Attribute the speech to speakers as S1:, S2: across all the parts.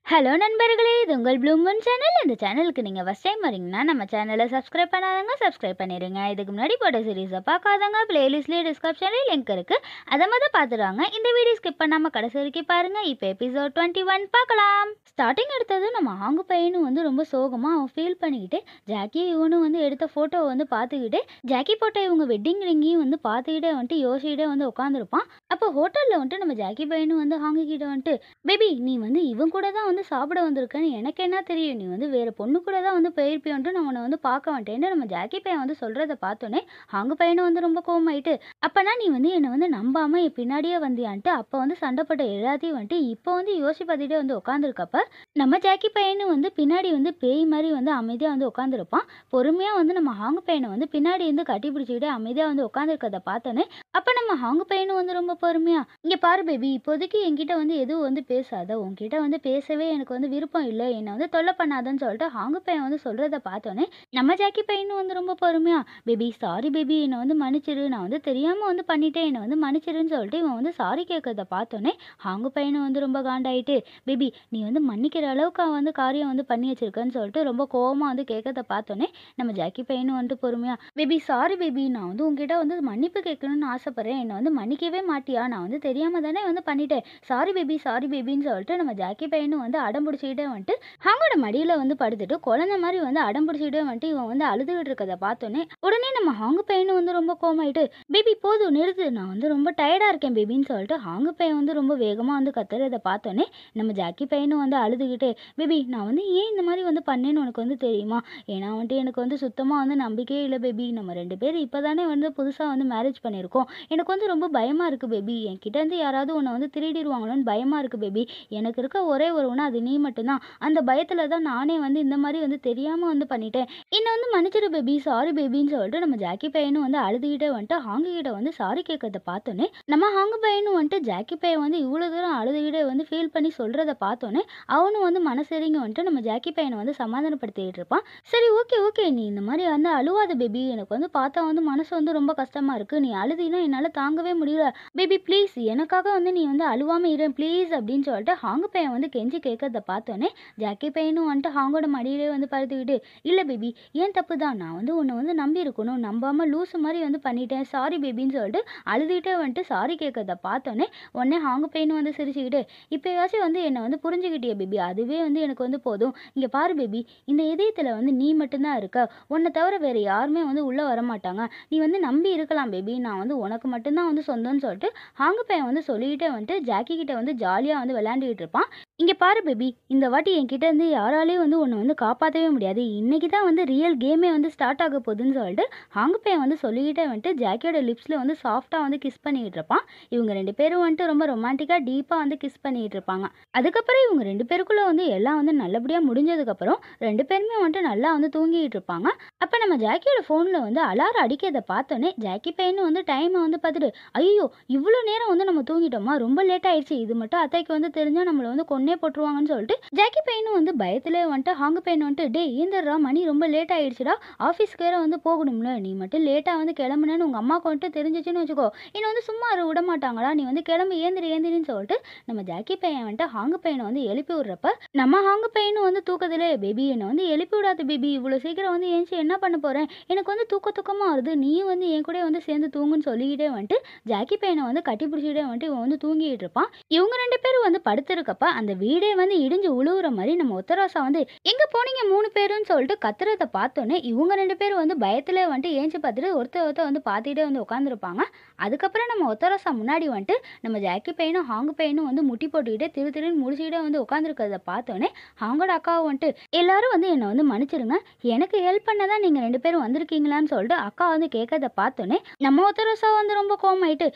S1: Hello நண்பர்களே! இது உங்கள் ப்ளூ மூன் சேனல். இந்த சேனலுக்கு நீங்க ஃபர்ஸ்ட் டைம் வரீங்கன்னா, நம்ம சேனல சப்ஸ்கிரைப் பண்ணாதவங்க சப்ஸ்கிரைப் பண்ணிருங்க. இதுக்கு முன்னாடி போட்ட சீரிஸ பார்க்காதவங்க பிளேலிஸ்ட்லயே டிஸ்கிரிப்ஷன்லயும் லிங்க் இருக்கு. அத பார்த்துடுவாங்க. இந்த வீடியோ ஸ்கிப் பண்ணாம கடைசி வரைக்கும் பாருங்க. இப்ப எபிசோட் 21 பார்க்கலாம். ஸ்டார்டிங் எடுத்ததும் நம்ம ஆங்கு பையனும் ரொம்ப சோகமா அவன் ஃபீல் பண்ணிக்கிட்டு, ஜாக்கியும் இவனும் எடுத்த ஃபோட்டோவ பார்த்துக்கிட்டு, ஜாக்கி போட்ட இவங்க வெட்டிங் ரிங்கையும் பார்த்துக்கிட்டே யோசிச்சுட்டே உட்காந்துருப்பான். அப்போ ஹோட்டல்ல நம்ம ஜாக்கி பையனும் ஹாங்கு கிட்ட பேபி நீ இவன் கூட தான் சாப்பிட வந்திருக்கேன்னு எனக்கு என்ன தெரியும், நீ வேற பொண்ணு கூட தான் போயிருப்பியோன்ட்டு நான் உன்னை பார்க்க வந்துட்டேன்னு நம்ம ஜாக்கி பையன் சொல்றதை பார்த்தோன்னே அவங்க பையனும் ரொம்ப கோவமாயிட்டு, அப்பனா நீ என்னை நம்பாம என் பின்னாடியே வந்தியான்ட்டு அப்போ சண்டைப்பட்ட எல்லாத்தையும் இப்போ யோசிச்சு பார்த்துட்டே உட்காந்துருக்கப்ப நம்ம ஜாக்கி பையனும் பின்னாடி பேய் மாதிரி அமைதியா உட்காந்துருப்பான். பொறுமையா நம்ம ஹாங்கு பையனை பின்னாடி கட்டி பிடிச்சிக்கிட்டு அமைதியா உட்காந்துருக்கதை பார்த்தோன்னே அப்ப நம்ம ஹாங்கு பையனும் ரொம்ப பொறுமையா, இங்க பாரு பேபி, இப்போதைக்கு என்கிட்ட எதுவும் பேசாத, உன்கிட்ட பேசவே எனக்கு விருப்பம் இல்லை, என்னை தொல்லை பண்ணாதன்னு சொல்லிட்டு ஹாங்கு பையன் சொல்றதை பார்த்தோன்னே நம்ம ஜாக்கி பையனும் ரொம்ப பொறுமையா, பேபி சாரி பேபி, என்னை மன்னிச்சிரு, நான் தெரியாம பண்ணிட்டேன், என்னை மன்னிச்சிருன்னு சொல்லிட்டு இவன் சாரி கேட்கறத பார்த்தோன்னே ஹாங்கு பையனும் ரொம்ப காண்டாயிட்டு, பேபி நீ மன்னிக்கிற அளவுக்கு அவன் காரியம் பண்ணி வச்சிருக்கன்னு சொல்லிட்டு ரொம்ப கோவமா கேட்கறத பார்த்தோன்னே நம்ம ஜாக்கி பையனும் பொறுமையா, பேபி சாரி பேபி, நான் உங்ககிட்ட மன்னிப்பு கேட்கணும்னு ஆசைப்படுறேன், என்னை மன்னிக்கவே மாட்டியா, நான் தெரியாம தானே பண்ணிட்டேன், சாரி பேபின்னு சொல்லிட்டு நம்ம ஜாக்கி பையனும் அடம் பிடிச்சிக்கிட்டே ஹாங்கோட மடியில படுத்துட்டு குழந்தை மாதிரி அடம் பிடிச்சிக்கிட்டே இவன் அழுதுகிட்டு இருக்கதை பார்த்தோன்னே உடனே நம்ம ஹாங்கு பையனும் ரொம்ப கோமாயிட்டு, பேபி போதும் நிறுத்து, நான் ரொம்ப டயர்டா இருக்கேன் பேபின்னு சொல்லிட்டு ஹாங்கு பையன் ரொம்ப வேகமா கத்துறதை பார்த்தோன்னே நம்ம ஜாக்கி பையனும் அழுதுகிட்டே, பேபி நான் ஏன் இந்த மாதிரி பண்ணேன்னு உனக்கு தெரியுமா, ஏன்னா எனக்கு சுத்தமா நம்பிக்கையே இல்லை பேபி, நம்ம ரெண்டு பேரும் இப்போதானே புதுசா மேரேஜ் பண்ணியிருக்கோம், எனக்கு ரொம்ப பயமா இருக்கு பேபி, என்கிட்ட யாராவது உன்னை திருடிடுவாங்களோன்னு பயமா இருக்கு பேபி, எனக்கு இருக்க ஒரே ஒருவனா அது நீ மட்டும்தான், அந்த பயத்துல தான் நானே இந்த மாதிரி தெரியாம பண்ணிட்டேன், என்னை மன்னிச்சிடு பேபி சாரி பேபின்னு சொல்லிட்டு நம்ம ஜாக்கி பையனும் அழுதுகிட்டே ஹாங்கு கிட்ட சாரி கேட்கறத பார்த்தோன்னே நம்ம ஹாங்கு பையனும் ஜாக்கி பையன் இவ்வளவு தூரம் அழுதுகிட்டே ஃபீல் பண்ணி சொல்றத பார்த்தோன்னே அவனும் மனசெரிங்க நம்ம ஜாக்கி பையனை சமாதானப்படுத்திட்டு இருப்பான். சரி ஓகே ஓகே, நீ இந்த மாதிரி அழுவாத பேபி, எனக்கு பார்த்தா மனசு ரொம்ப கஷ்டமா இருக்கு, நீ அழுதினா என்னால தாங்கவே முடியல பேபி, ப்ளீஸ் எனக்காக நீ அழுவாம இரு ப்ளீஸ் அப்படின்னு சொல்லிட்டு ஹாங்கு பையன் கெஞ்சி கேட்கறத பார்த்தோன்னே ஜாக்கி பையனும் ஹாங்கோட மடியிலே படுத்துக்கிட்டு, இல்ல பேபி ஏன் தப்பு தான், நான் உன்னை நம்பி இருக்கணும், நம்பாம லூசு மாதிரி பண்ணிட்டேன் சாரி பேபின்னு சொல்லிட்டு அழுதுகிட்டே சாரி கேட்கறத பார்த்தோன்னே உடனே ஹாங்கு பையனும் சிரிச்சுக்கிட்டு, இப்போயாச்சும் என்னை புரிஞ்சுக்கிட்டியே பேபி, அதுவே எனக்கு போதும், இங்க பாரு பேபி, இந்த இதயத்துல நீ மட்டும்தான் இருக்க, உன்னை தவிர வேற யாருமே உள்ள வரமாட்டாங்க, நீ நம்பி இருக்கலாம் பேபி, நான் உனக்கு மட்டும்தான் சொந்தம்னு சொல்லிட்டு ஹாங்கு பையன் சொல்லிக்கிட்டே ஜாக்கி கிட்ட ஜாலியா விளையாண்டுக்கிட்டு இருப்பான். இங்க பாரு பேபி, இந்த வாட்டி என்கிட்ட யாராலையும் உன்னை காப்பாற்றவே முடியாது, இன்னைக்கு தான் ரியல் கேமே ஸ்டார்ட் ஆக போகுதுன்னு சொல்லிட்டு ஹாங்கு பையன் சொல்லிக்கிட்டே ஜாக்கியோட லிப்ஸ்ல சாஃப்டா கிஸ் பண்ணிக்கிட்டு இருப்பான். இவங்க ரெண்டு பேரும் ரொம்ப ரொமான்டிக்கா டீப்பா கிஸ் பண்ணிட்டு இருப்பாங்க. அதுக்கப்புறம் இவங்க ரெண்டு பேருக்குள்ள எல்லாம் நல்லபடியா முடிஞ்சதுக்கு அப்புறம் ரெண்டு பேருமே நல்லா தூங்கிட்டு இருப்பாங்க. அப்ப நம்ம ஜாக்கியோட போன்ல அலாரம் அடிக்கிறத பார்த்தோன்னே ஜாக்கி பையனும் டைமை பார்த்துட்டு, ஐயோ இவ்வளோ நேரம் நம்ம தூங்கிட்டோமா, ரொம்ப லேட் ஆயிடுச்சு, இது மட்டும் அத்தைக்கு தெரிஞ்சா நம்மள கொன்னே போட்டுருவாங்கன்னு சொல்லிட்டு ஜாக்கி பையனும் பயத்திலே ஹாங்கு பையன் டே ஏந்தர்றா, மணி ரொம்ப லேட் ஆயிடுச்சுடா, ஆஃபீஸ்க்கு வேற போகணும்ல, நீ மட்டும் லேட்டா கிளம்புனேன்னு உங்க அம்மாவுக்கு தெரிஞ்சிச்சுன்னு வச்சுக்கோ, இன்னும் சும்மா விட மாட்டாங்களா, நீ கிளம்பு ஏந்திரின்னு சொல்லிட்டு நம்ம ஜாக்கி பையன் ஹாங்கு பையனை எழுப்பி விடுறப்ப நம்ம ஹாங்கு பையனும் தூக்கத்திலே, பேபி என்னை எழுப்பி விடாது பேபி, இவ்வளோ சீக்கிரம் ஏஞ்சி என்ன பண்ண போறேன், எனக்கு தூக்கமா வருது, நீயும் என் கூட சேர்ந்து தூங்குன்னு சொல்லிக்கிட்டே ஜாக்கி பையனை கட்டி பிடிச்சிக்கிட்டே இவன் தூங்கிட்டு இருப்பான். இவங்க ரெண்டு பேரும் படுத்திருக்கப்ப அந்த வீடே இடிஞ்சு உழுவுற மாதிரி நம்ம ஒத்தராசா எங்க போனீங்க மூணு பேருன்னு சொல்லிட்டு கத்துறத பார்த்தோன்னே இவங்க ரெண்டு பேரும் பயத்துல ஏஞ்சி பார்த்துட்டு ஒருத்தர் பார்த்துக்கிட்டே உட்காந்துருப்பாங்க. அதுக்கப்புறம் நம்ம ஒத்தராசா முன்னாடி நம்ம ஜாக்கி பையனும் ஹாங்கு பையனும் முட்டி போட்டுக்கிட்டே திருன்னு முடிச்சுக்கிட்டே உட்காந்துருக்கிறத பார்த்தோன்னே ஹாங்கோட அக்காவை எல்லாரும் என்னை மன்னிச்சிருங்க, எனக்கு ஹெல்ப் பண்ணதான் நீங்க ரெண்டு பேரும் வந்திருக்கீங்களான்னு சொல்லிட்டு அக்கா கேட்கறத பார்த்தோன்னே நம்ம ஒத்தரசா ரொம்ப கோமாயிட்டு,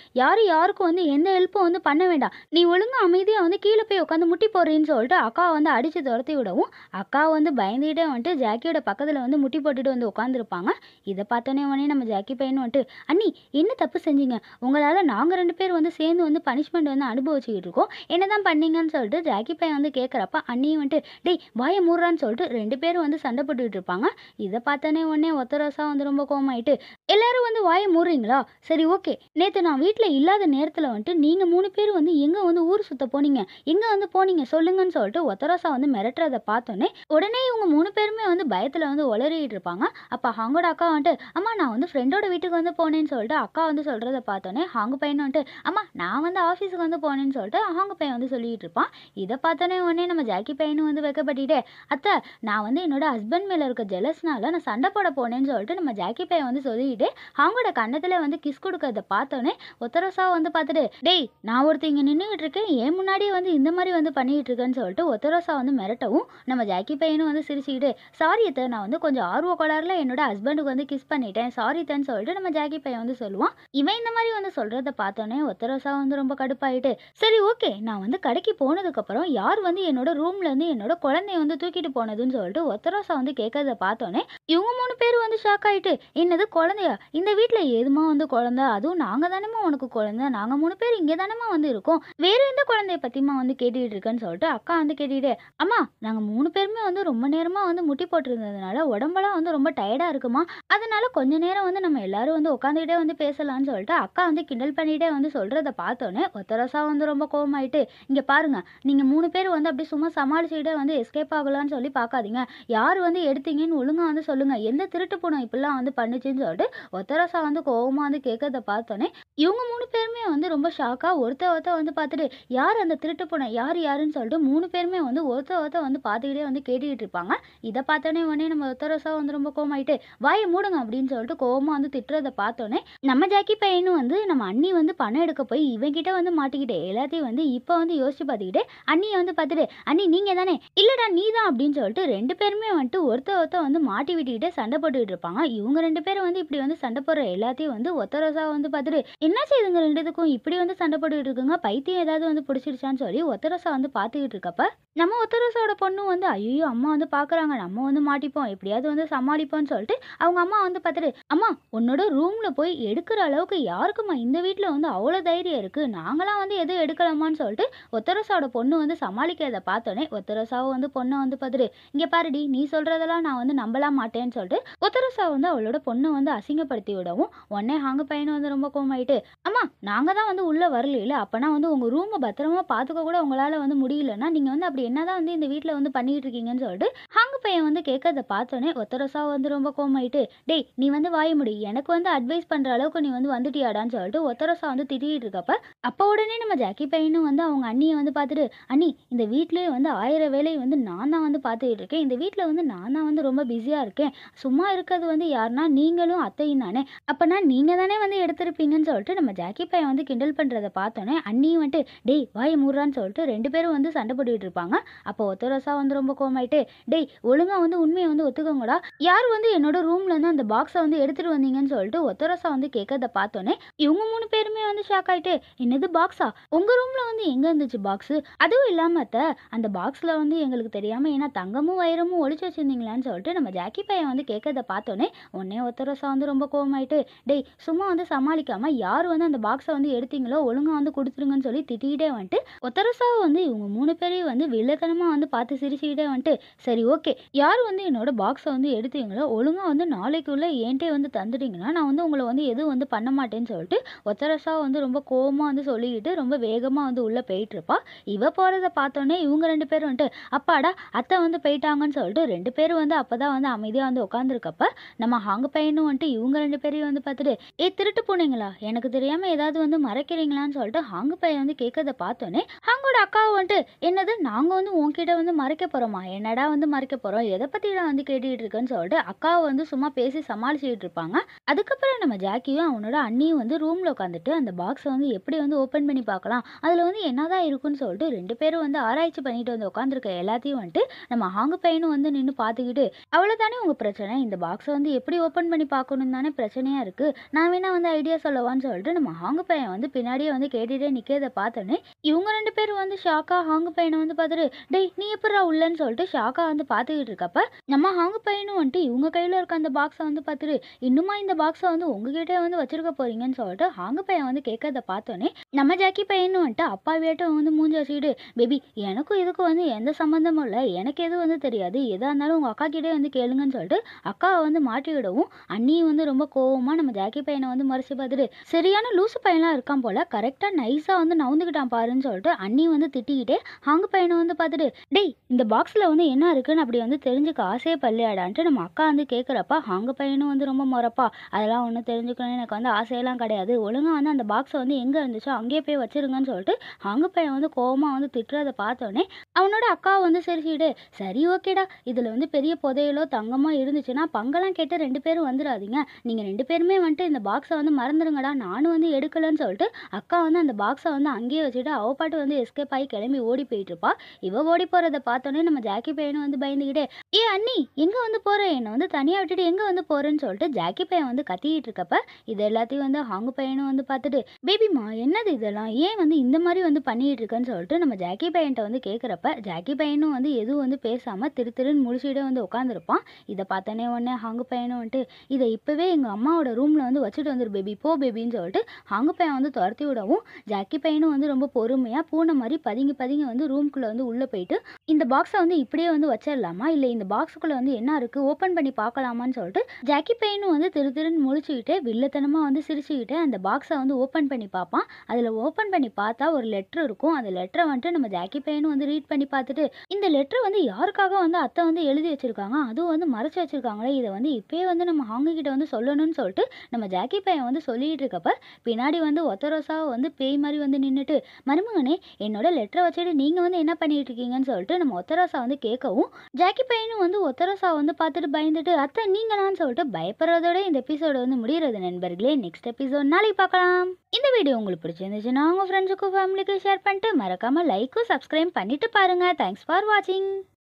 S1: யாருக்கும் எந்த ஹெல்ப்பும் பண்ண வேண்டாம், நீ ஒழுங்கா அமைதியா கீழே போய் உட்காந்து முட்டி போடுறேன்னு சொல்லிட்டு அக்கா அடிச்சு துரத்தி விடவும் அக்கா பயந்துகிட்டே ஜாக்கியோட பக்கத்துல முட்டி போட்டுட்டு உட்காந்துருப்பாங்க. இதை பார்த்தோன்னே நம்ம ஜாக்கி பையனும் அண்ணி என்ன தப்பு செஞ்சீங்க, உங்களால நாங்க ரெண்டு பேர் சேர்ந்து பனிஷ்மெண்ட் அனுபவிச்சுக்கிட்டு இருக்கோம், என்னதான் பண்ணீங்கன்னு சொல்லிட்டு ஜாக்கி பையன் கேட்கறப்ப அண்ணியும் டேய் வாய மூடுறான்னு சொல்லிட்டு ரெண்டு பேரும் சண்டை போட்டுக்கிட்டு இருப்பாங்க. இதை பார்த்தோன்னே ஒத்தரசா ரொம்ப கோமாயிட்டு, எல்லாரும் வாய மூடுறீங்களா, சரி ஓகே, நேற்று நான் வீட்டில் இல்லாத நேரத்தில் நீங்க மூணு பேரும் எங்க ஊர் சுத்த போனீங்க, எங்க போனீங்க சொல்லுங்க விடுங்கன்னு சொல்லிட்டு ஒத்தரோசா வந்து மிரட்டுறத பார்த்தோன்னே உடனே இவங்க 3 பேருமே வந்து பயத்துல வந்து உளறிட்டு இருப்பாங்க. அப்ப ஹாங்கோட அக்கா வந்துட்டு, "அம்மா நான் வந்து ஃப்ரெண்டோட வீட்டுக்கு வந்து போனேன்னு" சொல்லிட்டு அக்கா வந்து சொல்றத பார்த்தோன்னே ஹாங்கு பையன் வந்துட்டு, "அம்மா நான் வந்து ஆஃபீஸுக்கு வந்து போனேன்னு" சொல்லிட்டு ஹாங்கு பையன் வந்து சொல்லிட்டு இருப்பான். இத பார்த்தோன்னே உடனே நம்ம ஜாக்கி பையனும் வந்து வெட்கப்பட்டுட்டே, "அத்தை நான் வந்து என்னோட ஹஸ்பண்ட் மேல இருக்க ஜெலஸ்னால நான் சண்டை போட போனேன்னு" சொல்லிட்டு நம்ம ஜாக்கி பையன் வந்து சொல்லிட்டு ஹாங்கோட கன்னத்துல வந்து கிஸ் குடுக்கறத பார்த்தோன்னே ஒத்தரோசா வந்து பார்த்துட்டு, "டேய் நான் ஒருத்தன் இங்க நின்னுகிட்டு இருக்கேன், என் முன்னாடியே வந்து இந்த மாதிரி வந்து பண்ணிட்டு இருக்கேன்னு" சொல்லிட்டு ஒத்தரோசா வந்து மிரட்டவும் நம்ம ஜாக்கி பையனும் வந்து சிரிச்சுக்கிட்டு, "சாரி அத்தை நான் வந்து கொஞ்சம் ஆர்வ கோளாறுல என்னோட ஹஸ்பண்டுக்கு வந்து கிஸ் பண்ணிட்டேன், சாரி அத்தைன்னு" சொல்லிட்டு நம்ம ஜாக்கி பையன் வந்து சொல்லுவான். இவன் இந்த மாதிரி வந்து சொல்றத பார்த்தோன்னே ஒத்தரோசா வந்து ரொம்ப கடுப்பாயிட்டு, "சரி ஓகே நான் வந்து கடைக்கு போனதுக்கப்புறம் யார் வந்து என்னோட ரூம்ல இருந்து என்னோட குழந்தைய வந்து தூக்கிட்டு போனதுன்னு" சொல்லிட்டு ஒத்தரோசா வந்து கேட்கறத பார்த்தோன்னே இவங்க 3 பேரும் வந்து ஷாக் ஆயிட்டு, "என்னது குழந்தையா? இந்த வீட்ல ஏதும்மா வந்து குழந்தை? அதுவும் நாங்க தானேம்மா உனக்கு குழந்தை. நாங்க 3 பேர் இங்க தானேம்மா வந்து இருக்கோம். வேற எந்த குழந்தைய பத்திம்மா வந்து கேட்டுட்டு இருக்கன்னு" சொல்லிட்டு அக்கா வந்து கேட்டுட்டு, "அம்மா நாங்க 3 பேருமே வந்து ரொம்ப நேரமா வந்து முட்டி போட்டிருந்ததுனால உடம்பெல்லாம் வந்து ரொம்ப டயர்டா இருக்குமா. அதனால கொஞ்ச நேரம் வந்து நம்ம எல்லாரும் வந்து உட்காந்துக்கிட்டே வந்து பேசலாம்னு" சொல்லிட்டு அக்கா வந்து கிண்டல் பண்ணிட்டே வந்து சொல்றத பார்த்தோன்னே ஒத்தரோசா வந்து ரொம்ப கோவமாயிட்டு, "இங்க பாருங்க நீங்க 3 பேர் வந்து அப்படி சும்மா சமாளிச்சுக்கிட்டே வந்து எஸ்கேப் ஆகலாம்னு சொல்லி பார்க்காதீங்க. யார் வந்து எடுத்தீங்கன்னு ஒழுங்கா வந்து சொல்லுங்க. எந்த திருட்டு பூனை இப்படிலாம் வந்து பண்ணுச்சுன்னு" சொல்லிட்டு ஒத்தரோசா வந்து கோவமா வந்து கேட்கறத பார்த்தோன்னே இவங்க 3 பேருமே வந்து ரொம்ப ஷாக்கா ஒருத்தர் வந்து பார்த்துட்டு, "யார் அந்த திருட்டு பூனை? யாருன்னு" சொல்லிட்டு 3 பேருமே வந்து ஒருத்தர் வந்து பார்த்துக்கிட்டே வந்து கேட்டுக்கிட்டு இருப்பாங்க. இத பார்த்தோன்னே உடனே நம்ம ஒத்தரோசா வந்து ரொம்ப கோவமாயிட்டு, "வாய மூடுங்க" அப்படின்னு சொல்லிட்டு கோவமா வந்து திட்டுறத பார்த்தோன்னே நம்ம ஜாக்கி பையனும் வந்து நம்ம அண்ணி வந்து பணம் எடுக்க போய் இவன்கிட்ட வந்து மாட்டிக்கிட்டு எல்லாத்தையும் வந்து இப்ப வந்து யோசிச்சு பார்த்துக்கிட்டு அண்ணிய வந்து பார்த்துட்டு, "அண்ணி நீங்க தானே?" "இல்லடா நீ தான்" அப்படின்னு சொல்லிட்டு 2 பேருமே வந்துட்டு ஒருத்தர் வந்து மாட்டி விட்டுக்கிட்டு சண்டை போட்டுக்கிட்டு இருப்பாங்க. இவங்க 2 பேரும் வந்து இப்படி வந்து சண்டை போடுற எல்லாத்தையும் வந்து ஒத்தரோசா வந்து பார்த்துட்டு, "என்னாச்சு இதுங்க 2த்துக்கும் இப்படி வந்து சண்டை போட்டுக்கிட்டு இருக்குங்க? பைத்தியம் ஏதாவது வந்து பிடிச்சிருச்சான்னு" சொல்லி ஒத்தரோசா வந்து பார்த்துக்கிட்டு இருக்கப்ப, நம்ம ஒத்தரோசாவோட பொண்ணும் வந்து, "ஐயய்யோ! அம்மா வந்து பார்க்குறாங்க. நம்ம வந்து மாட்டிப்போம். எப்படியாவது வந்து சமாளிப்போம்ன்னு" சொல்லிட்டு அவங்க அம்மா வந்து பார்த்துட்டு, "அம்மா உன்னோட ரூம்ல போய் எடுக்கிற அளவுக்கு யாருக்கும்மா இந்த வீட்ல வந்து அவ்வளோ தைரியம் இருக்கு? நாங்கலாம் வந்து எதுவும் எடுக்கலாமான்னு" சொல்லிட்டு ஒத்தரோசாவோட பொண்ணு வந்து சமாளிக்கிறத பார்த்தோன்னே ஒத்தரோசாவும் வந்து பொண்ண வந்து பார்த்துட்டு, "இங்க பாருடி நீ சொல்றதெல்லாம் நான் வந்து நம்பலாம் மாட்டேன்னு" சொல்லிட்டு ஒத்தரோசா வந்து அவளோட பொண்ண வந்து அசிங்கப்படுத்தி விடவும், உடனே ஹாங்கு பையனும் வந்து ரொம்ப கோவமாயிட்டு, "அம்மா நாங்க தான் வந்து உள்ள வரலைல, அப்பனா வந்து உங்க ரூம பத்திரமா பார்த்துக்க கூட உங்களால வந்து முடியலன்னா, நீங்க வந்து அப்படி என்னதான் வந்து இந்த வீட்ல வந்து பண்ணிட்டு இருக்கீங்கன்னு" சொல்லிட்டு ஹாங்கு பையன் வந்து கேட்கறத பார்த்தோன்னே ஒத்தரோசா வந்து ரொம்ப கோவமாயிட்டு, "டேய் நீ வந்து வாய மூடு. எனக்கு வந்து அட்வைஸ் பண்ற அளவுக்கு நீ வந்து வந்துட்டியாடான்னு" சொல்லிட்டு ஒத்தரோசா வந்து திட்டிட்டு இருக்கப்ப, அப்ப உடனே நம்ம ஜாக்கி பையனும் வந்து அவங்க அண்ணிய வந்து பார்த்துட்டு, "அண்ணி இந்த வீட்லயே வந்து 1000 வேலைய வந்து நான் தான் வந்து பார்த்துக்கிட்டு இருக்கேன். இந்த வீட்ல வந்து நான் தான் வந்து ரொம்ப பிஸியா இருக்கேன். சும்மா இருக்கிறது வந்து யாருன்னா நீங்களும் அத்தையும் தானே. அப்பனா நீங்க தானே வந்து எடுத்திருப்பீங்கன்னு" சொல்லிட்டு நம்ம ஜாக்கி பையன் வந்து கிண்டல் பண்றத பார்த்தோன்னே அண்ணியும் வந்துட்டு, "டேய் வாய மூடுறான்னு" சொல்லிட்டு 2 பேரும் வந்து சண்டை போட்டுக்கிட்டு இருப்பாங்க. அப்போ ஒத்தரோசா வந்து ரொம்ப கோவமாயிட்டு, "டேய் ஒழுங்கா வந்து உண்மைய வந்து ஒத்துக்கோங்கடா. யார் வந்து என்னோட ரூம்ல இருந்து அந்த பாக்ஸ வந்து எடுத்துட்டு வந்தீங்கன்னு" சொல்லிட்டு ஒத்தரோசா வந்து கேட்கறத பார்த்தோன்னே இவங்க 3 பேருமே வந்து ஷாக் ஆயிட்டு, "என்னது பாக்ஸா? உங்க ரூம்ல வந்து எங்க இருந்துச்சு பாக்ஸு? அதுவும் இல்லாம அத்தை அந்த பாக்ஸ்ல வந்து எங்களுக்கு தெரியாம ஏன்னா தங்கமும் வைரமும் ஒளிச்சு வச்சிருந்தீங்களான்னு" சொல்லிட்டு நம்ம ஜாக்கி பையன் வந்து கேட்கறத பார்த்தோன்னே உடனே ஒத்தரோசா வந்து ரொம்ப கோவமாயிட்டு, "டேய் சும்மா வந்து சமாளிக்காம யார் வந்து அந்த பாக்ஸ வந்து எடுத்தீங்களோ ஒழுங்கா வந்து குடுத்துருங்கன்னு" சொல்லி திட்டிக்கிட்டே வந்துட்டு ஒத்தரோசாவ வந்து இவங்க 3 பேரையும் வந்து வில்லத்தனமா வந்து பார்த்து சிரிச்சுக்கிட்டே வந்துட்டு, "சரி ஓகே யார் வந்து என்னோட பாக்ஸ வந்து எடுத்தீங்களோ ஒழுங்கா வந்து நாளைக்குள்ள என்கிட்டயே வந்து தந்துட்டீங்கன்னா நான் வந்து உங்கள வந்து எதுவும் வந்து பண்ண மாட்டேன்னு" சொல்லிட்டு ஒத்தரோசா வந்து ரொம்ப கோவமா வந்து சொல்லிக்கிட்டு ரொம்ப வேகமா வந்து உள்ள போயிட்டு இருப்பா. இவ போறத பார்த்தோன்னே இவங்க 2 பேரும் வந்துட்டு, "அப்பாடா அத்தை வந்து போயிட்டாங்கன்னு" சொல்லிட்டு 2 பேரும் வந்து அப்பதான் வந்து அமைதியா வந்து உட்காந்துருக்கப்ப, நம்ம ஹாங்கு பையனும் வந்துட்டு இவங்க 2 பேரையும் வந்து பார்த்துட்டு, "ஏய் திருட்டு பூனைங்களா எனக்கு தெரியாம ஏதாவது வந்து மறைக்கிறீங்களான்னு" சொல்லிட்டு ஹாங்கு பையன் வந்து கேட்கறத பார்த்தோன்னே ஹாங்கோட அக்காவும் வந்துட்டு, "என்னது நாங்க வந்து உன்கிட்ட வந்து மறைக்க போறோமா? என்னடா வந்து மறைக்க போறோம்? எதை பத்திடா வந்து கேட்டுக்கிட்டு இருக்கேன்னு" சொல்லிட்டு அக்காவை வந்து சும்மா பேசி சமாளிச்சுக்கிட்டு இருப்பாங்க. அதுக்கப்புறம் நம்ம ஜாக்கியும் அவனோட அண்ணியும் வந்து ரூம்ல உட்காந்துட்டு அந்த பாக்ஸை வந்து எப்படி வந்து ஓப்பன் பண்ணி பார்க்கலாம், அதுல வந்து என்னதான் இருக்குன்னு சொல்லிட்டு 2 பேரும் வந்து ஆராய்ச்சி பண்ணிட்டு வந்து உட்காந்துருக்க எல்லாத்தையும் வந்துட்டு நம்ம ஹாங்கு பையனும் வந்து நின்று பார்த்துக்கிட்டு, "அவ்வளவுதானே உங்க பிரச்சனை? இந்த பாக்ஸை வந்து எப்படி ஓப்பன் பண்ணி பார்க்கணும் தானே பிரச்சனையா இருக்கு. நான் வேணா வந்து ஐடியா சொல்லவான்னு" சொல்லிட்டு நம்ம ஹாங்கு பையன் வந்து பின்னாடியே வந்து கேட்டுட்டே நிக்கிறத பார்த்தோன்னே இவங்க 2 பேரும் வந்து ஷாக்கா ஹாங்கு பையனை வந்து பார்த்துட்டு, "டேய் நீ எப்படிடா உள்ளன்னு" சொல்லிட்டு ஷாக்கா வந்து பார்த்துக்கிட்டு பேசிக்கிட்டு இருக்கப்ப நம்ம ஹாங்கு பையனும் வந்துட்டு இவங்க கையில் இருக்க அந்த பாக்ஸை வந்து பார்த்துட்டு இன்னுமா இந்த பாக்ஸை வந்து உங்ககிட்ட வந்து வச்சிருக்க போறீங்கன்னு சொல்லிட்டு ஹாங்கு பையன் வந்து கேட்கறத பார்த்தோன்னே நம்ம ஜாக்கி பையனும் வந்துட்டு அப்பா வேட்டம் வந்து மூஞ்சி வச்சுக்கிட்டு பேபி எனக்கும் இதுக்கும் வந்து எந்த சம்மந்தமும் இல்லை, எனக்கு எதுவும் வந்து தெரியாது, எதாக இருந்தாலும் உங்கள் அக்கா கிட்டே வந்து கேளுங்கன்னு சொல்லிட்டு அக்காவை வந்து மாட்டி விடவும் அண்ணியும் வந்து ரொம்ப கோவமாக நம்ம ஜாக்கி பையனை வந்து மறைச்சு பார்த்துட்டு சரியான லூசு பையனாக இருக்கான் போல, கரெக்டாக நைஸாக வந்து நவுந்துக்கிட்டான் பாருன்னு சொல்லிட்டு அண்ணி வந்து திட்டிக்கிட்டே ஹாங்கு பையனை வந்து பார்த்துட்டு டேய் இந்த பாக்ஸில் வந்து என்ன இருக்குன்னு அப்படி வந்து தெரிஞ்சுக்க ஆசையே பள்ளியாடான்ட்டு நம்ம அக்கா வந்து கேட்குறப்ப ஹாங்கு பையனும் வந்து ரொம்ப முறப்பா அதெல்லாம் ஒன்றும் தெரிஞ்சுக்கணும் எனக்கு வந்து ஆசையெல்லாம் கிடையாது, ஒழுங்காக வந்து அந்த பாக்ஸை வந்து எங்கே இருந்துச்சோ அங்கேயே போய் வச்சிருங்கன்னு சொல்லிட்டு ஹாங்கு பையன் வந்து கோவமாக வந்து திட்டுறதை பார்த்தோன்னே அவனோட அக்கா வந்து சிரிச்சுக்கிட்டு சரி ஓகேடா, இதில் வந்து பெரிய புதையலோ தங்கமோ இருந்துச்சுன்னா பங்கெல்லாம் கேட்டு 2 பேரும் வந்துடாதீங்க, நீங்கள் 2 பேருமே வந்துட்டு இந்த பாக்ஸை வந்து மறந்துடுங்கடா, நானும் வந்து எடுக்கலன்னு சொல்லிட்டு அக்கா வந்து அந்த பாக்ஸை வந்து அங்கேயே வச்சுட்டு அவ பாட்டு வந்து எஸ்கேப் ஆகி கிளம்பி ஓடி போயிட்டு இருப்பா. இவ ஓடி போகிறத பார்த்தோன்னே நம்ம ஜாக்கி பையனும் வந்து பயந்துக்கிட்டே ஏ அண்ணி எங்கே வந்து போகிறேன், என்னை வந்து தனியாக விட்டுட்டு எங்கே வந்து போகிறேன்னு சொல்லிட்டு ஜாக்கி பையன் வந்து கத்திக்கிட்டு இருக்கப்ப இது எல்லாத்தையும் வந்து ஹாங்கு பையனும் வந்து பார்த்துட்டு பேபிமா என்னது இதெல்லாம், ஏன் வந்து இந்த மாதிரி வந்து பண்ணிட்டு இருக்கேன்னு சொல்லிட்டு நம்ம ஜாக்கி பையன்ட்ட வந்து கேட்குறப்ப ஜாக்கி பையனும் வந்து எதுவும் வந்து பேசாமல் திருன்னு முழிச்சுட்டே வந்து உட்காந்துருப்பான். இதை பார்த்தோன்னே உடனே ஹாங்கு பையனும் வந்துட்டு இதை இப்போவே எங்கள் அம்மாவோட ரூமில் வந்து வச்சுட்டு வந்துரு பேபி போ பேபின்னு சொல்லிட்டு ஹாங்கு பையன் வந்து துரத்தி விடவும் ஜாக்கி பையனும் வந்து ரொம்ப பொறுமையாக பூனை மாதிரி பதுங்கி பதுங்கி வந்து ரூம்குள்ளே வந்து உள்ளே போயிட்டு இந்த பாக்ஸை வந்து இப்படியே வந்து வச்சிடலாமா இல்லை இந்த பாக்ஸுக்குள்ளே வந்து என்ன இருக்குது ஓப்பன் பண்ணி பார்க்கலாமான்னு சொல்லிட்டு ஜாக்கி பையனும் வந்து திருன்னு முழிச்சுக்கிட்டே வில்லத்தனமாக வந்து சிரிச்சுக்கிட்டே அந்த பாக்ஸை வந்து ஓப்பன் பண்ணி பார்ப்பான். அதில் ஓப்பன் பண்ணி பார்த்தா ஒரு லெட்ரு இருக்கும். அந்த லெட்டரை வந்துட்டு நம்ம ஜாக்கி பையனும் வந்து ரீட் பண்ணி பார்த்துட்டு இந்த லெட்டர் வந்து யாருக்காக வந்து அத்தை வந்து எழுதி வச்சிருக்காங்க, அதுவும் வந்து மறைச்சு வச்சிருக்காங்களே, இதை வந்து இப்பயே வந்து நம்ம ஹாங்கு கிட்ட வந்து சொல்லணும்னு சொல்லிட்டு நம்ம ஜாக்கி பையன் வந்து சொல்லிட்டு இருக்கப்ப பின்னாடி வந்து ஒத்தரோசாவை வந்து பேய் மாதிரி வந்து நின்றுட்டு மருமகனே என்னோட லெட்டரை வச்சுட்டு நீங்கள் வந்து என்ன பண்ணிட்டு இருக்கீங்கன்னு சொல்லிட்டு நம்ம ஒத்தரோசா வந்து கேட்கவும் ஜாக்கி பையனும் வந்து ஒத்தரோசா வந்து பார்த்துட்டு பயந்துட்டு அத்தை நீங்களான்னு சொல்லிட்டு பயப்படுறதோட இந்த எபிசோடு வந்து முடிகிறது நண்பர்களே. நெக்ஸ்ட் எபிசோட் நாளைக்கு பார்க்கலாம். இந்த வீடியோ உங்களுக்கு பிடிச்சிருந்துச்சுன்னா உங்கள் ஃப்ரெண்ட்ஸுக்கும் ஃபேமிலிக்கு ஷேர் பண்ணிட்டு மறக்காமல் லைக்கும் சப்ஸ்கிரைப் பண்ணிட்டு பாருங்கள். தேங்க்ஸ் ஃபார் வாட்சிங்.